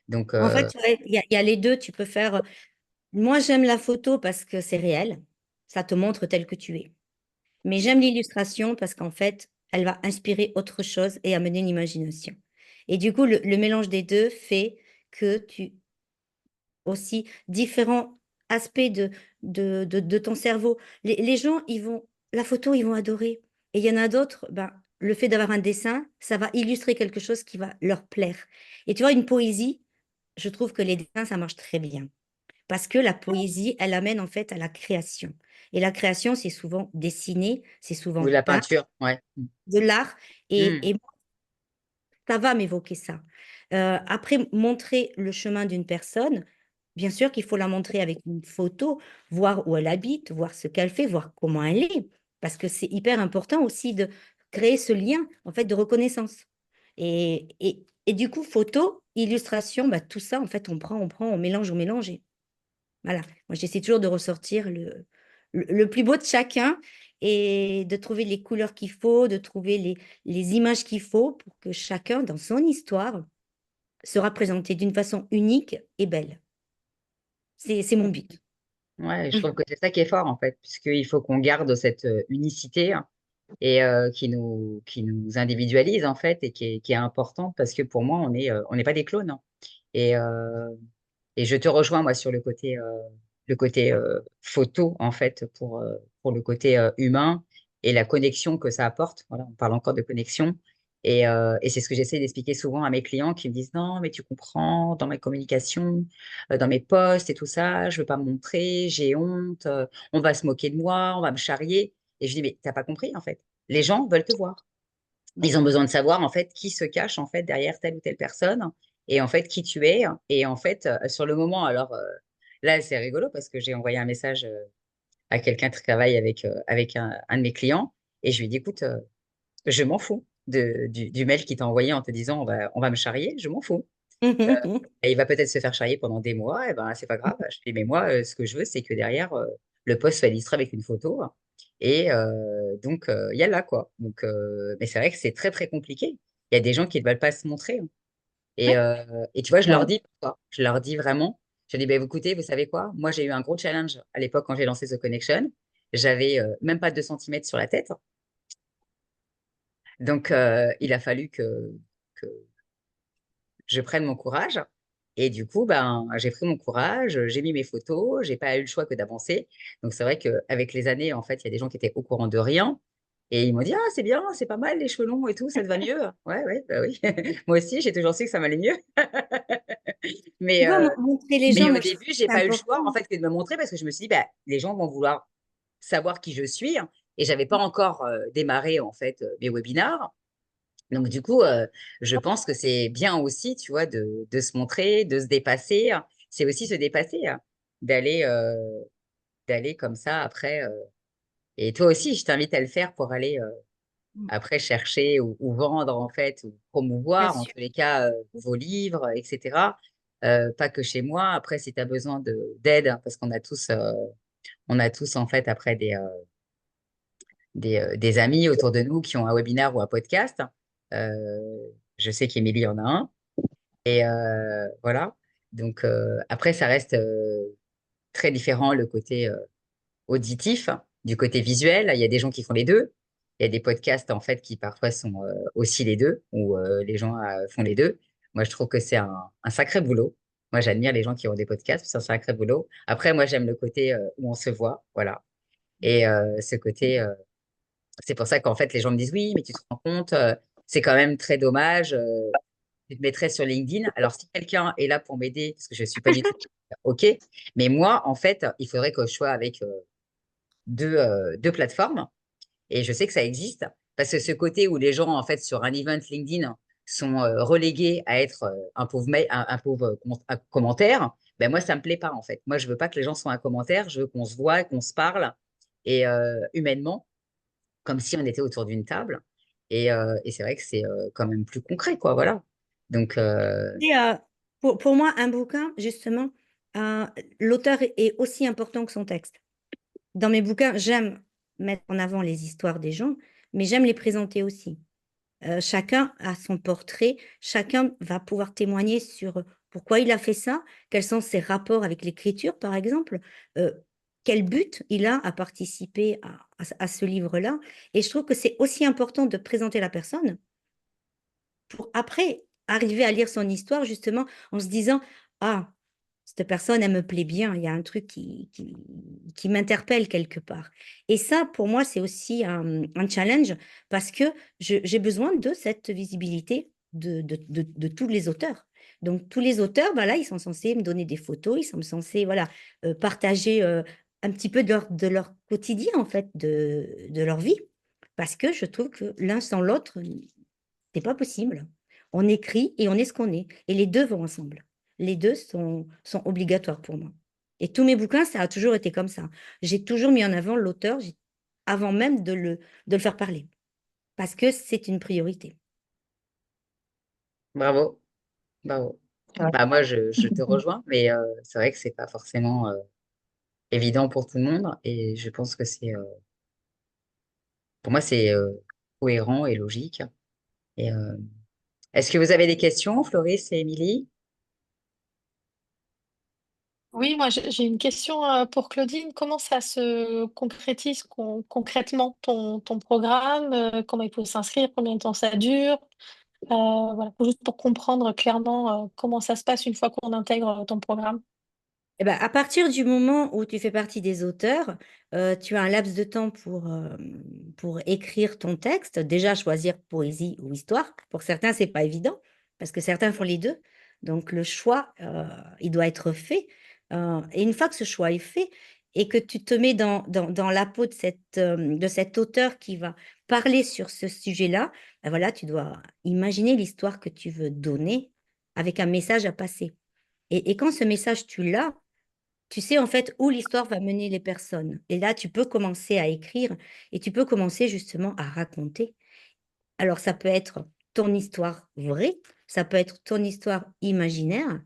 Donc, En fait, ouais, il y a les deux. Tu peux faire. Moi, j'aime la photo parce que c'est réel. Ça te montre tel que tu es. Mais j'aime l'illustration parce qu'en fait, elle va inspirer autre chose et amener une imagination. Et du coup, le mélange des deux fait que tu aussi différents aspects de ton cerveau. Les gens, la photo, ils vont adorer. Et il y en a d'autres, ben, le fait d'avoir un dessin, ça va illustrer quelque chose qui va leur plaire. Et tu vois, une poésie, je trouve que les dessins, ça marche très bien. Parce que la poésie, elle amène en fait à la création. Et la création, c'est souvent dessiner, c'est ou souvent la peindre, peinture, ouais. de l'art. Hmm. Et ça va m'évoquer ça. Après, montrer le chemin d'une personne, bien sûr qu'il faut la montrer avec une photo, voir où elle habite, voir ce qu'elle fait, voir comment elle est. Parce que c'est hyper important aussi de créer ce lien, en fait, de reconnaissance. Et du coup, photo, illustration, bah, tout ça, en fait, on mélange, on mélange. Voilà, moi j'essaie toujours de ressortir le plus beau de chacun et de trouver les couleurs qu'il faut, de trouver les images qu'il faut pour que chacun, dans son histoire, sera présenté d'une façon unique et belle. C'est mon but. Ouais, je trouve que c'est ça qui est fort, en fait, puisqu'il faut qu'on garde cette unicité, hein, et qui nous individualise, en fait, et qui est importante, parce que pour moi, on n'est pas des clones, hein. Et, euh, et je te rejoins, moi, sur le côté photo, en fait, pour le côté humain et la connexion que ça apporte. Voilà, on parle encore de connexion. Et c'est ce que j'essaie d'expliquer souvent à mes clients qui me disent, non, mais tu comprends, dans ma communication, dans mes posts et tout ça, je veux pas me montrer, j'ai honte, on va se moquer de moi, on va me charrier. Et je dis, mais t'as pas compris, en fait. Les gens veulent te voir. Ils ont besoin de savoir en fait qui se cache en fait derrière telle ou telle personne et en fait qui tu es. Et en fait, sur le moment, alors là, c'est rigolo parce que j'ai envoyé un message à quelqu'un qui travaille avec un de mes clients et je lui ai dit, écoute, je m'en fous du mail qui t'a envoyé en te disant on va me charrier, je m'en fous. Et il va peut-être se faire charrier pendant des mois, et ben c'est pas grave. Je dis, mais moi, ce que je veux, c'est que derrière, le post soit illustré avec une photo. Et donc, il y a là, quoi. Donc, mais c'est vrai que c'est très, très compliqué. Il y a des gens qui ne veulent pas se montrer. Et, Ouais. et tu vois, je leur Ouais. dis, quoi. Je leur dis vraiment, je dis, ben, écoutez, vous savez quoi? Moi, j'ai eu un gros challenge à l'époque quand j'ai lancé The Connection. J'avais même pas 2 centimètres sur la tête. Donc, il a fallu que je prenne mon courage. Et du coup, ben, j'ai pris mon courage, j'ai mis mes photos, j'ai pas eu le choix que d'avancer. Donc, c'est vrai qu'avec les années, en fait, il y a des gens qui étaient au courant de rien. Et ils m'ont dit, ah, c'est bien, c'est pas mal les cheveux longs et tout, ça te va mieux. Ouais, ouais, bah oui. Moi aussi, j'ai toujours su que ça m'allait mieux. Tu Mais, vois, montrer les gens, mais au moi, je trouve début, que j'ai c'est pas eu le choix, en important. fait, que de me montrer parce que je me suis dit, bah, les gens vont vouloir savoir qui je suis. Et j'avais pas encore démarré, en fait, mes webinars. Donc, du coup, je pense que c'est bien aussi, tu vois, de se montrer, de se dépasser. C'est aussi se dépasser, d'aller d'aller comme ça après. Et toi aussi, je t'invite à le faire pour aller après chercher ou vendre, en fait, ou Bien promouvoir, en sûr. tous les cas, vos livres, etc. Pas que chez moi. Après, si tu as besoin d'aide, hein, parce on a tous, en fait, après des amis autour de nous qui ont un webinaire ou un podcast. Je sais qu'Émilie en a un. Et voilà. Donc, après, ça reste très différent le côté auditif du côté visuel. Il y a des gens qui font les deux. Il y a des podcasts, en fait, qui parfois sont aussi les deux, où les gens font les deux. Moi, je trouve que c'est un sacré boulot. Moi, j'admire les gens qui ont des podcasts, c'est un sacré boulot. Après, moi, j'aime le côté où on se voit, voilà. Et ce côté, c'est pour ça qu'en fait, les gens me disent, oui, mais tu te rends compte, c'est quand même très dommage. Tu te mettrais sur LinkedIn. Alors, si quelqu'un est là pour m'aider, parce que je ne suis pas du tout OK, mais moi, en fait, il faudrait que je sois avec deux plateformes. Et je sais que ça existe, parce que ce côté où les gens, en fait, sur un event LinkedIn, sont relégués à être un pauvre un commentaire, ben moi, ça ne me plaît pas, en fait. Moi, je ne veux pas que les gens soient un commentaire, je veux qu'on se voit, qu'on se parle, et humainement, comme si on était autour d'une table. Et c'est vrai que c'est quand même plus concret, quoi, voilà. Donc, Et, pour moi, un bouquin, justement, euh, l'auteur est aussi important que son texte. Dans mes bouquins, j'aime mettre en avant les histoires des gens, mais j'aime les présenter aussi. Chacun a son portrait, chacun va pouvoir témoigner sur pourquoi il a fait ça, quels sont ses rapports avec l'écriture, par exemple, euh, quel but il a à participer à ce livre-là. Et je trouve que c'est aussi important de présenter la personne pour après arriver à lire son histoire, justement, en se disant, ah, cette personne, elle me plaît bien, il y a un truc qui m'interpelle quelque part. Et ça, pour moi, c'est aussi un challenge parce que j'ai besoin de cette visibilité de tous les auteurs. Donc, tous les auteurs, voilà, ils sont censés me donner des photos, ils sont censés, voilà, partager un petit peu de leur quotidien, en fait, de leur vie. Parce que je trouve que l'un sans l'autre, c'est pas possible. On écrit et on est ce qu'on est. Et les deux vont ensemble. Les deux sont obligatoires pour moi. Et tous mes bouquins, ça a toujours été comme ça. J'ai toujours mis en avant l'auteur avant même de le faire parler. Parce que c'est une priorité. bravo, bravo. Bah, moi, je te rejoins, mais c'est vrai que c'est pas forcément évident pour tout le monde. Et je pense que pour moi, c'est cohérent et logique. Et, est-ce que vous avez des questions, Floris et Émilie? Oui, moi j'ai une question pour Claudine. Comment ça se concrétise concrètement ton programme? Comment il faut s'inscrire? Combien de temps ça dure? Voilà, juste pour comprendre clairement comment ça se passe une fois qu'on intègre ton programme. Eh ben, à partir du moment où tu fais partie des auteurs, tu as un laps de temps pour écrire ton texte. Déjà, choisir poésie ou histoire. Pour certains, c'est pas évident, parce que certains font les deux. Donc, le choix, il doit être fait. Et une fois que ce choix est fait, et que tu te mets dans la peau de cet auteur qui va parler sur ce sujet-là, ben voilà, tu dois imaginer l'histoire que tu veux donner avec un message à passer. Et quand ce message, tu l'as, tu sais en fait où l'histoire va mener les personnes. Et là, tu peux commencer à écrire et tu peux commencer justement à raconter. Alors, ça peut être ton histoire vraie, ça peut être ton histoire imaginaire.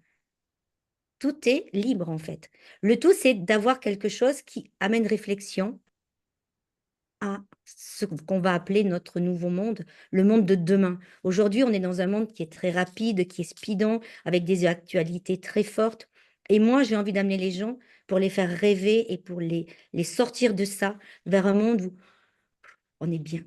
Tout est libre en fait. Le tout, c'est d'avoir quelque chose qui amène réflexion à ce qu'on va appeler notre nouveau monde, le monde de demain. Aujourd'hui, on est dans un monde qui est très rapide, qui est speedant, avec des actualités très fortes. Et moi, j'ai envie d'amener les gens pour les faire rêver et pour les sortir de ça vers un monde où on est bien.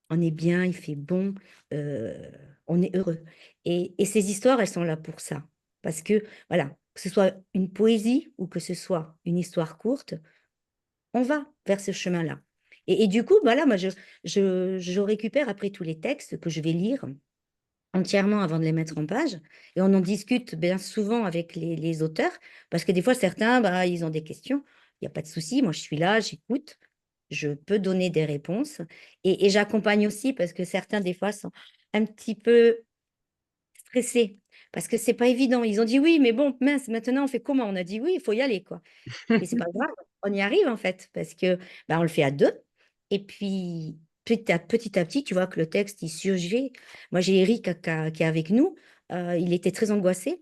On est bien, il fait bon, on est heureux. Et ces histoires, elles sont là pour ça. Parce que, voilà, que ce soit une poésie ou que ce soit une histoire courte, on va vers ce chemin-là. Et du coup, voilà, moi, je récupère après tous les textes que je vais lire entièrement avant de les mettre en page. Et on en discute bien souvent avec les auteurs, parce que des fois, certains, bah, ils ont des questions. Il n'y a pas de souci, moi, je suis là, j'écoute, je peux donner des réponses. Et j'accompagne aussi, parce que certains, des fois, sont un petit peu stressés, parce que c'est pas évident. Ils ont dit oui, mais bon, mince, maintenant, on fait comment? On a dit oui, il faut y aller, quoi. Mais c'est pas grave, on y arrive en fait, parce que bah, on le fait à deux. Et puis petit à petit, tu vois que le texte, il surgit. Moi, j'ai Eric qui est avec nous. Il était très angoissé.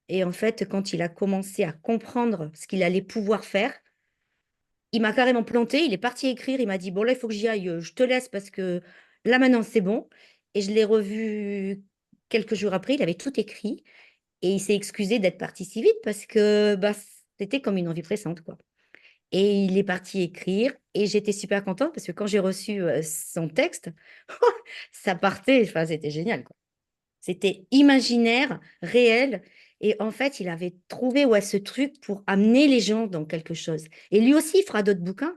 Et en fait, quand il a commencé à comprendre ce qu'il allait pouvoir faire, il m'a carrément planté. Il est parti écrire. Il m'a dit, bon, là, il faut que j'y aille. Je te laisse parce que là, maintenant, c'est bon. Et je l'ai revu quelques jours après. Il avait tout écrit. Et il s'est excusé d'être parti si vite parce que bah, c'était comme une envie pressante, quoi. Et il est parti écrire et j'étais super contente parce que quand j'ai reçu son texte, ça partait, enfin, c'était génial, quoi. C'était imaginaire, réel. Et en fait, il avait trouvé ouais, ce truc pour amener les gens dans quelque chose. Et lui aussi, il fera d'autres bouquins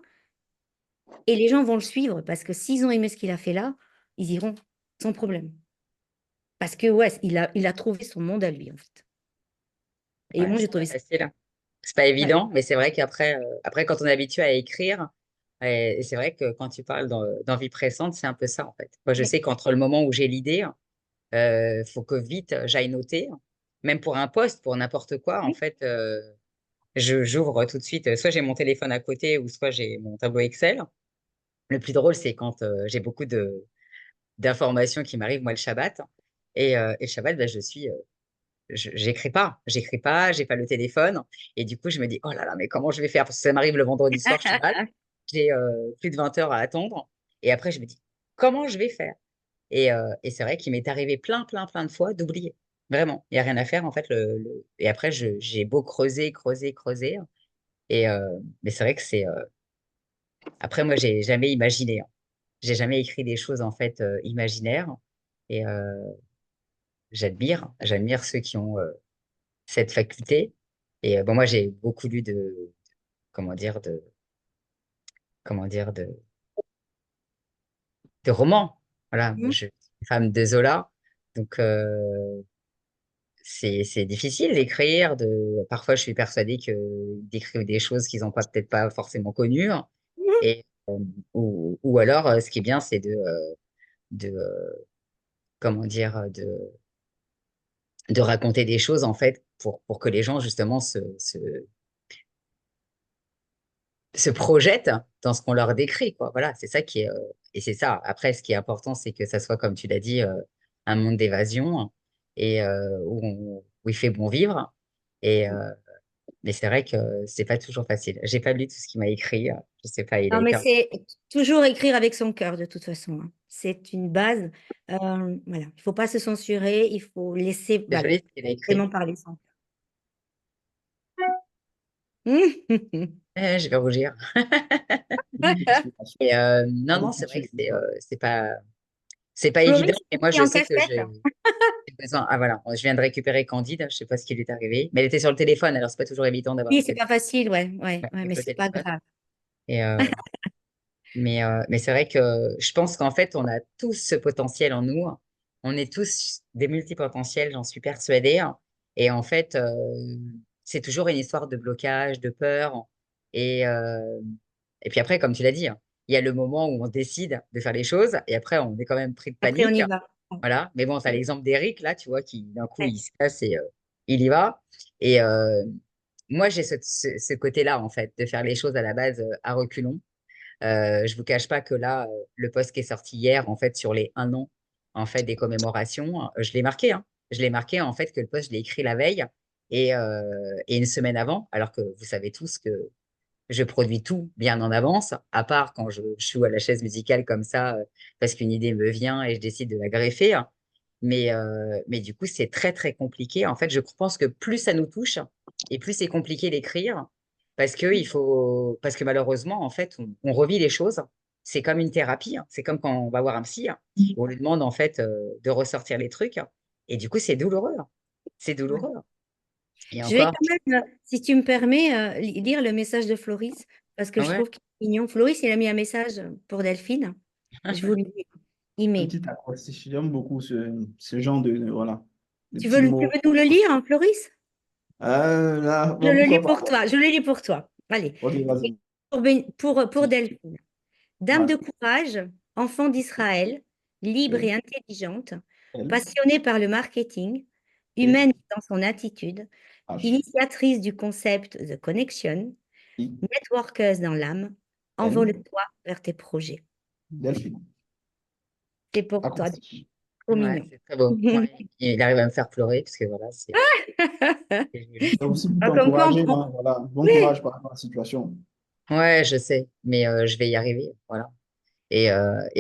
et les gens vont le suivre parce que s'ils ont aimé ce qu'il a fait là, ils iront sans problème. Parce que ouais, il a trouvé son monde à lui, en fait. Et Ouais, moi, j'ai c'est pas trouvé ça. facile, hein. C'est pas Ouais. évident, mais c'est vrai qu'après, après, quand on est habitué à écrire, et c'est vrai que quand tu parles d'envie pressante, c'est un peu ça, en fait. Moi, je Ouais. sais qu'entre le moment où j'ai l'idée, faut que vite j'aille noter, même pour un poste, pour n'importe quoi, en Oui. fait, j'ouvre tout de suite, soit j'ai mon téléphone à côté, ou soit j'ai mon tableau Excel. Le plus drôle, c'est quand j'ai beaucoup d'informations qui m'arrivent, moi, le Shabbat. Et le Shabbat, ben, j'écris pas, j'ai pas le téléphone. Et du coup, je me dis, oh là là, mais comment je vais faire? Parce que ça m'arrive le vendredi soir, je suis mal. J'ai plus de 20 heures à attendre. Et après, je me dis, comment je vais faire? Et c'est vrai qu'il m'est arrivé plein de fois d'oublier. Vraiment, il n'y a rien à faire, en fait. Et après, j'ai beau creuser. Mais c'est vrai que c'est. Après, moi, j'ai jamais imaginé, hein. J'ai jamais écrit des choses, en fait, imaginaires. Et j'admire ceux qui ont cette faculté. Et bon, moi, j'ai beaucoup lu comment dire, comment dire, de romans. Voilà, moi, Mhm. je suis femme de Zola. Donc, c'est difficile d'écrire. Parfois, je suis persuadée qu'ils décrivent des choses qu'ils n'ont pas peut-être pas forcément connues. Et, ou alors, ce qui est bien, c'est comment dire, de raconter des choses, en fait, pour que les gens, justement, se projettent dans ce qu'on leur décrit, quoi. Voilà, c'est ça qui est. Et c'est ça. Après, ce qui est important, c'est que ça soit, comme tu l'as dit, un monde d'évasion et où il fait bon vivre. Et, mais c'est vrai que c'est pas toujours facile. J'ai pas lu tout ce qu'il m'a écrit. Je sais pas, il a Non, mais écrit. c'est toujours écrire avec son cœur de toute façon, hein. C'est une base. Voilà. Il ne faut pas se censurer, il faut laisser C'est voilà, joli ce qu'il a écrit. vraiment parler son cœur. Je vais rougir. Et non, c'est vrai que c'est pas Chloé, évident. je Et t'ai moi, pris je en sais que cachette. j'ai besoin. Ah voilà, je viens de récupérer Candide. Je sais pas ce qui lui est arrivé, mais elle était sur le téléphone. Alors c'est pas toujours évident d'avoir Oui, le c'est téléphone pas facile, ouais, mais avec le c'est pas téléphone. grave. Et mais c'est vrai que je pense qu'en fait, on a tous ce potentiel en nous. On est tous des multipotentiels, j'en suis persuadée. Et en fait, c'est toujours une histoire de blocage, de peur. Et, euh, et puis après, comme tu l'as dit, hein, il y a le moment où on décide de faire les choses. Et après, on est quand même pris de Après, on panique. y va. Voilà. Mais bon, tu as l'exemple d'Eric, là, tu vois, qui d'un coup, il se casse et il y va. Et moi, j'ai ce côté-là, en fait, de faire les choses à la base à reculons. Je vous cache pas que là, le post qui est sorti hier, en fait, sur les 1 an, en fait, des commémorations, je l'ai marqué, hein. je l'ai marqué en fait que le post, je l'ai écrit la veille et une semaine avant, alors que vous savez tous que je produis tout bien en avance, à part quand je suis à la chaise musicale comme ça, parce qu'une idée me vient et je décide de la greffer. Mais du coup, c'est très, très compliqué. En fait, je pense que plus ça nous touche et plus c'est compliqué d'écrire parce que malheureusement, en fait, on revit les choses. C'est comme une thérapie. C'est comme quand on va voir un psy. On lui demande, en fait, de ressortir les trucs. Et du coup, c'est douloureux. C'est douloureux. Et Je vais encore, quand même, si tu me permets, lire le message de Floris, parce que je ouais, trouve qu'il est mignon. Floris, il a mis un message pour Delphine. Je vous le lis. Il Un met. petit acrostiche. J'aime beaucoup ce genre voilà, de Tu petits veux mots. nous le lire, hein, Floris? Là, Je bon, le lis pourquoi pour pas? toi. Je le lis pour toi. Allez. Ok, vas-y. Pour Delphine. Dame Ouais. de courage, enfant d'Israël, libre et Ok. intelligente, Elle, passionnée par le marketing, et humaine dans son attitude, H. initiatrice du concept The Connection, I. networkeuse dans l'âme, N. envole-toi vers tes projets. Delphine. C'est pour toi, Acrostiche. trop ouais, mignon. c'est très beau. Ouais, il arrive à me faire pleurer parce que voilà, c'est joli. C'est aussi pour Comme quoi, t'encourager, hein, voilà. Bon oui. courage par rapport à la situation. Ouais, je sais, mais je vais y arriver. Voilà. Et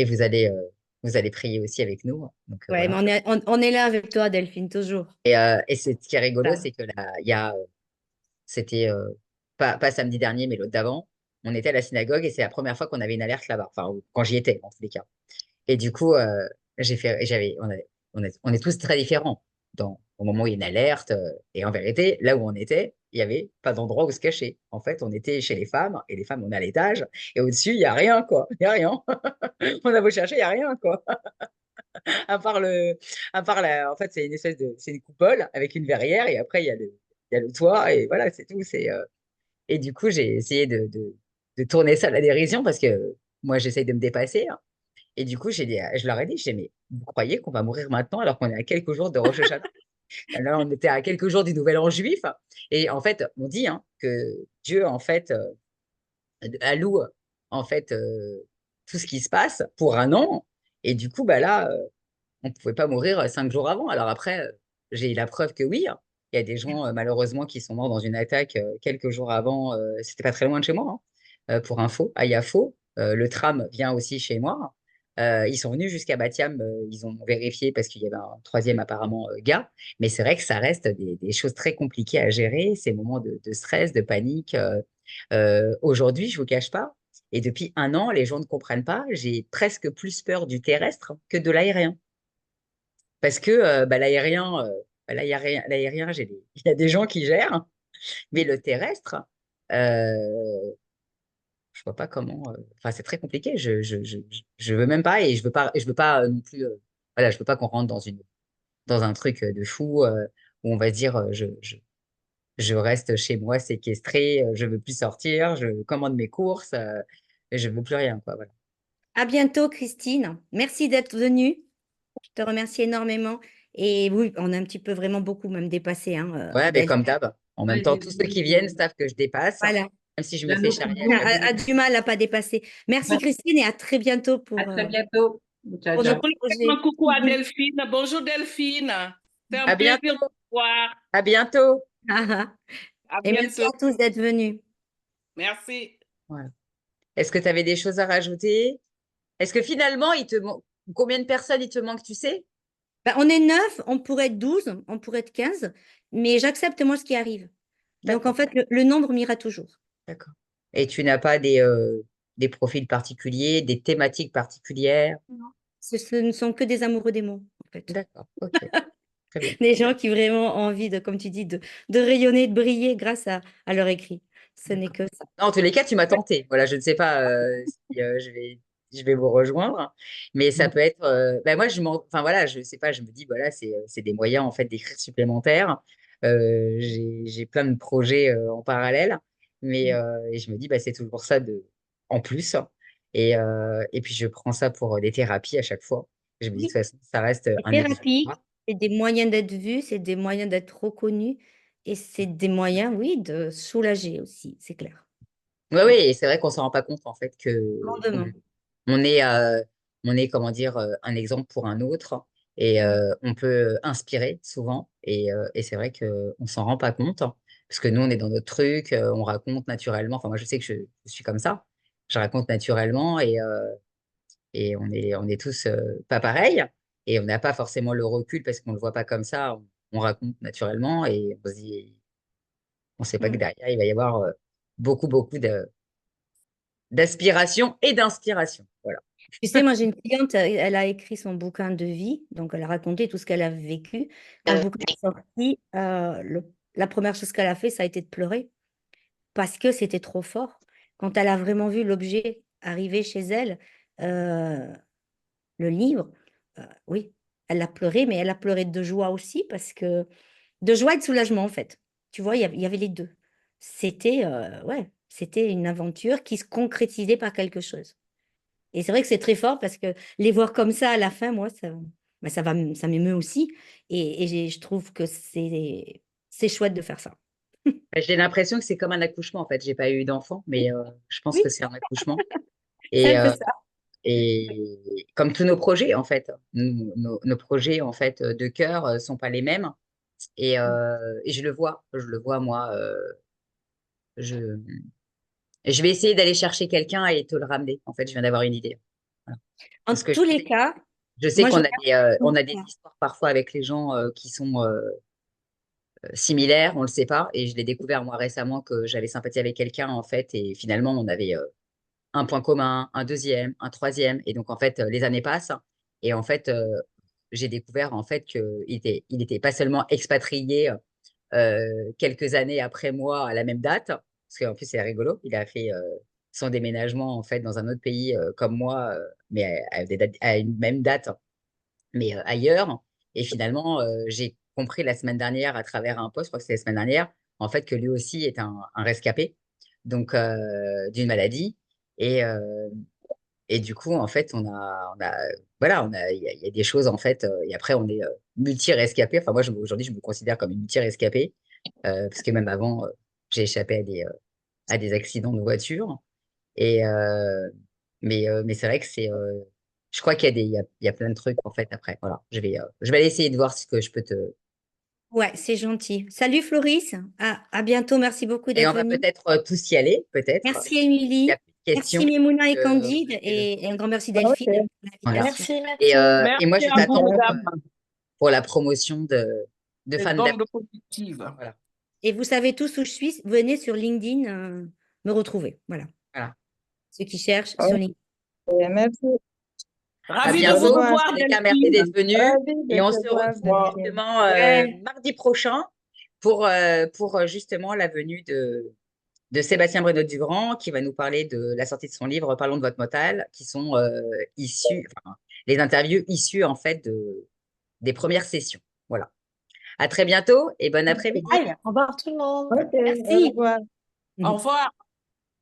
vous allez prier aussi avec nous. Donc Ouais, mais voilà. on est là avec toi, Delphine, toujours. Et ce qui est rigolo, Ça. c'est que là, c'était pas samedi dernier, mais l'autre d'avant. On était à la synagogue et c'est la première fois qu'on avait une alerte là-bas. Enfin, quand j'y étais, en tous les cas. Et du coup, on est tous très différents au moment où il y a une alerte. Et en vérité, là où on était, il n'y avait pas d'endroit où se cacher. En fait, on était chez les femmes et les femmes, on est à l'étage. Et au-dessus, il n'y a rien, quoi. Il n'y a rien. On a beau chercher, il n'y a rien, quoi. À part en fait, c'est une coupole avec une verrière et après, il y a le toit et voilà, c'est tout. Et du coup, j'ai essayé de tourner ça à la dérision parce que moi, j'essaye de me dépasser, hein. Et du coup, je leur ai dit, mais vous croyez qu'on va mourir maintenant alors qu'on est à quelques jours de Rosh Hashanah? Là, on était à quelques jours du Nouvel An juif. Et en fait, on dit hein, que Dieu, en fait, alloue en fait, tout ce qui se passe pour un an. Et du coup, bah là, on ne pouvait pas mourir 5 jours avant. Alors après, j'ai la preuve que oui, hein. Il y a des gens, malheureusement, qui sont morts dans une attaque quelques jours avant. C'était pas très loin de chez moi, hein, pour info, à Yafo. Le tram vient aussi chez moi. Ils sont venus jusqu'à Batiam. Ils ont vérifié parce qu'il y avait un troisième, apparemment, gars. Mais c'est vrai que ça reste des choses très compliquées à gérer, ces moments de stress, de panique. Aujourd'hui, je ne vous cache pas. Et depuis un an, les gens ne comprennent pas. J'ai presque plus peur du terrestre que de l'aérien. Parce que bah, l'aérien, là, il y a rien, l'aérien, il y a des gens qui gèrent, mais le terrestre, je vois pas comment. Enfin, c'est très compliqué. Je veux même pas et je veux pas non plus. Voilà, je veux pas qu'on rentre dans un truc de fou où on va se dire je reste chez moi séquestré, je veux plus sortir, je commande mes courses, et je veux plus rien, quoi. Voilà. À bientôt, Christine. Merci d'être venue. Je te remercie énormément. Et oui, on a un petit peu vraiment beaucoup même dépassé, hein, Ouais, mais Delphine. comme d'hab. En même Ouais, temps, tous ceux qui viennent savent que je dépasse, Voilà. même si je me d'un fais autre charrier à groupe. chaque fois. A du mal à pas dépasser. Merci, Christine, et à très bientôt À très bientôt. Ciao, pour ciao. notre On lui fait projet. un coucou à Delphine. Bonjour Delphine. C'est un À plaisir de bientôt. vous voir. À bientôt. À Et merci bientôt. à tous d'être venus. Merci. Voilà. Est-ce que tu avais des choses à rajouter? Est-ce que finalement, combien de personnes il te manque, tu sais? Ben, on est 9, on pourrait être 12, on pourrait être 15, mais j'accepte moi ce qui arrive. Donc en D'accord, fait, le nombre m'ira toujours. d'accord. Et tu n'as pas des profils particuliers, des thématiques particulières? Non. Ce ne sont que des amoureux des mots, en fait. D'accord, ok, très bien. Des gens qui vraiment ont envie de, comme tu dis, de rayonner, de briller grâce à leur écrit. Ce n'est D'accord. que ça. Non, en tous les cas, tu m'as tenté. Voilà, je ne sais pas si je vais vous rejoindre, mais ça peut être. Ben moi, enfin voilà, je sais pas. Je me dis, voilà, c'est des moyens en fait d'écrire supplémentaires. J'ai plein de projets en parallèle, mais et je me dis, bah, c'est toujours ça en plus. Et puis je prends ça pour des thérapies à chaque fois. Je me dis, de Oui. toute façon, ça reste Les un thérapies, exutoire. c'est des moyens d'être vus, c'est des moyens d'être reconnus et c'est des moyens, oui, de soulager aussi, c'est clair. Oui, oui, et c'est vrai qu'on ne s'en rend pas compte en fait que Grandement. on est, euh, on est, comment dire, un exemple pour un autre. Et on peut inspirer souvent. Et c'est vrai qu'on ne s'en rend pas compte, hein, parce que nous, on est dans notre truc, on raconte naturellement. Enfin, moi, je sais que je suis comme ça. Je raconte naturellement et on est tous pas pareils. Et on n'a pas forcément le recul parce qu'on ne le voit pas comme ça. On raconte naturellement et on se dit, on ne sait pas que Mm. derrière, il va y avoir beaucoup, beaucoup d'aspiration et d'inspiration. Voilà. Tu sais, moi, j'ai une cliente, elle a écrit son bouquin de vie, donc elle a raconté tout ce qu'elle a vécu. Quand le bouquin est sorti, la première chose qu'elle a fait, ça a été de pleurer parce que c'était trop fort. Quand elle a vraiment vu l'objet arriver chez elle, euh, le livre, oui, elle a pleuré, mais elle a pleuré de joie aussi parce que de joie et de soulagement, en fait. Tu vois, il y avait les deux. C'était ouais, c'était une aventure qui se concrétisait par quelque chose. Et c'est vrai que c'est très fort parce que les voir comme ça à la fin, moi, bah, ça m'émeut aussi. Et je trouve que c'est chouette de faire ça. J'ai l'impression que c'est comme un accouchement, en fait. J'ai pas eu d'enfant, mais je pense Oui, que c'est un accouchement. c'est Et, un peu euh, ça. et comme tous nos projets, en fait, nos projets, en fait, de cœur sont pas les mêmes. Et je le vois, moi. Je, je vais essayer d'aller chercher quelqu'un et te le ramener. En fait, je viens d'avoir une idée. Voilà. En Parce que tous les cas, je sais moi, je qu'on regarde on a des histoires parfois avec les gens qui sont similaires, on le sait pas. Et je l'ai découvert moi récemment que j'avais sympathie avec quelqu'un, en fait, et finalement, on avait un point commun, un deuxième, un troisième. Et donc, en fait, les années passent. Et en fait, j'ai découvert en fait il était pas seulement expatrié quelques années après moi à la même date, parce qu'en plus, c'est rigolo. Il a fait son déménagement en fait dans un autre pays comme moi, mais à une même date, mais ailleurs. Et finalement, j'ai compris la semaine dernière à travers un post, je crois que c'était la semaine dernière, en fait, que lui aussi est un rescapé donc d'une maladie. Et, euh, et du coup, en fait, voilà, il y a des choses, en fait, et après, on est multi-rescapé. Enfin, moi, aujourd'hui, je me considère comme une multi-rescapée, parce que même avant, j'ai échappé à des accidents de voiture. Et, mais c'est vrai que je crois qu'il y a il y a plein de trucs, en fait, après. Voilà, je vais aller essayer de voir ce que je peux te. Ouais, c'est gentil. Salut Floris. À bientôt. Merci beaucoup Et on d'être va venu. peut-être tous y aller, peut-être. Merci Il y a Émilie. plus de questions. Merci Memouna et euh, Candide. et- Et un grand merci Ok. Delphine pour voilà. l'invitation. Merci, merci. Et moi, Merci je à vous, t'attends mesdames. pour la promotion de Les Fan dons d'Amour. de positive. Voilà. Et vous savez tous où je suis. Venez sur LinkedIn me retrouver. Voilà. Voilà. Ceux qui cherchent Ok, sur LinkedIn. merci. À Ravi de Au vous bientôt. revoir. Dans revoir, tous les cas, merci Delphine. d'être venu. Ravi de Et on te se voir, retrouve Wow. Delphine. justement Ouais. mardi prochain pour justement la venue de Sébastien Bruno-Dugrand qui va nous parler de la sortie de son livre Parlons de votre mental, qui sont enfin, les interviews issues en fait des premières sessions. Voilà. À très bientôt et bon après-midi. Bye. Au revoir tout le monde. Ok, au Merci. revoir. Au revoir.